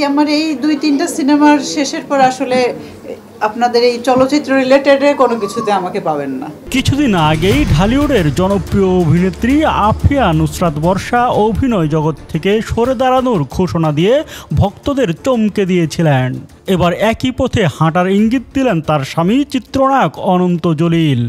আমার এই 2-3টা সিনেমার শেষের পর আসলে আপনাদের এই চলচ্চিত্র রিলেটেড কোনো কিছুতে আমাকে পাবেন না। কিছুদিন আগেই ঢালিউডের জনপ্রিয় অভিনেত্রী আফিয়া নুসরাত বর্ষা অভিনয় জগৎ থেকে সরে দাঁড়ানোর ঘোষণা দিয়ে ভক্তদের চমকে দিয়েছিলেন। এবার একই পথে হাঁটার ইঙ্গিত দিলেন তার স্বামী চিত্রনায়ক অনন্ত জলিল।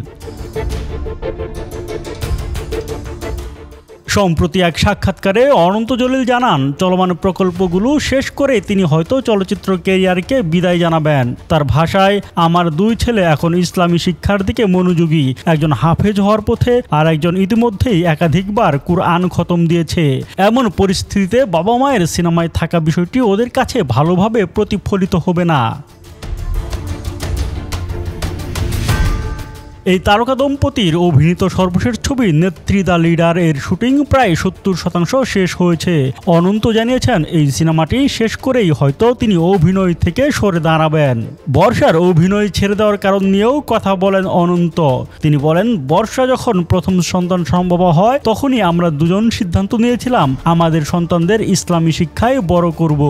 সম্প্রতি এক সাক্ষাৎকারে অনন্ত জলিল জানান, চলমান প্রকল্পগুলো শেষ করে তিনি হয়তো চলচ্চিত্র ক্যারিয়ারকে বিদায় জানাবেন। তার ভাষায়, আমার 2 ছেলে এখন ইসলামী শিক্ষার দিকে মনোযোগী। একজন হাফেজ হওয়ার পথে আর একজন ইতিমধ্যেই একাধিকবার কুরআন খতম দিয়েছে। এমন পরিস্থিতিতে বাবা মায়ের সিনেমায় থাকা বিষয়টি ওদের কাছে ভালোভাবে প্রতিফলিত হবে না। এই তারকা দম্পতির অভিনীত সর্বশেষ ছবি নেত্রী দ্য লিডার এর শুটিং প্রায় 70% শেষ হয়েছে। অনন্ত জানিয়েছেন, এই সিনেমাটি শেষ করেই হয়তো তিনি অভিনয় থেকে সরে দাঁড়াবেন। বর্ষার অভিনয় ছেড়ে দেওয়ার কারণ নিয়েও কথা বলেন অনন্ত। তিনি বলেন, বর্ষা যখন প্রথম সন্তান সম্ভব হয় তখনই আমরা দুজন সিদ্ধান্ত নিয়েছিলাম আমাদের সন্তানদের ইসলামী শিক্ষায় বড় করব।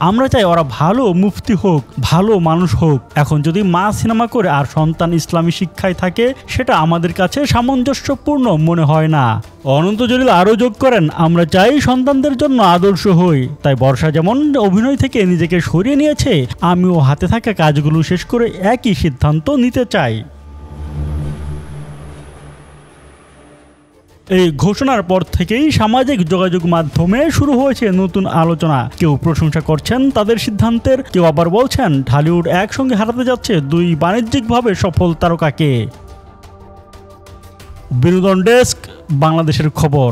আমরা চাই ওরা ভালো মুফতি হোক, ভালো মানুষ হোক। এখন যদি মা সিনেমা করে আর সন্তান ইসলামী শিক্ষায় থাকে সেটা আমাদের কাছে সামঞ্জস্যপূর্ণ মনে হয় না। অনন্ত জলিল আরও যোগ করেন, আমরা চাই সন্তানদের জন্য আদর্শ হই। তাই বর্ষা যেমন অভিনয় থেকে নিজেকে সরিয়ে নিয়েছে, আমিও হাতে থাকা কাজগুলো শেষ করে একই সিদ্ধান্ত নিতে চাই। এই ঘোষণার পর থেকেই সামাজিক যোগাযোগ মাধ্যমে শুরু হয়েছে নতুন আলোচনা। কেউ প্রশংসা করছেন তাদের সিদ্ধান্তের, কেউ আবার বলছেন ঢালিউড একসঙ্গে হারাতে যাচ্ছে 2 বাণিজ্যিকভাবে সফল তারকাকে। বিনোদন ডেস্ক, বাংলাদেশের খবর।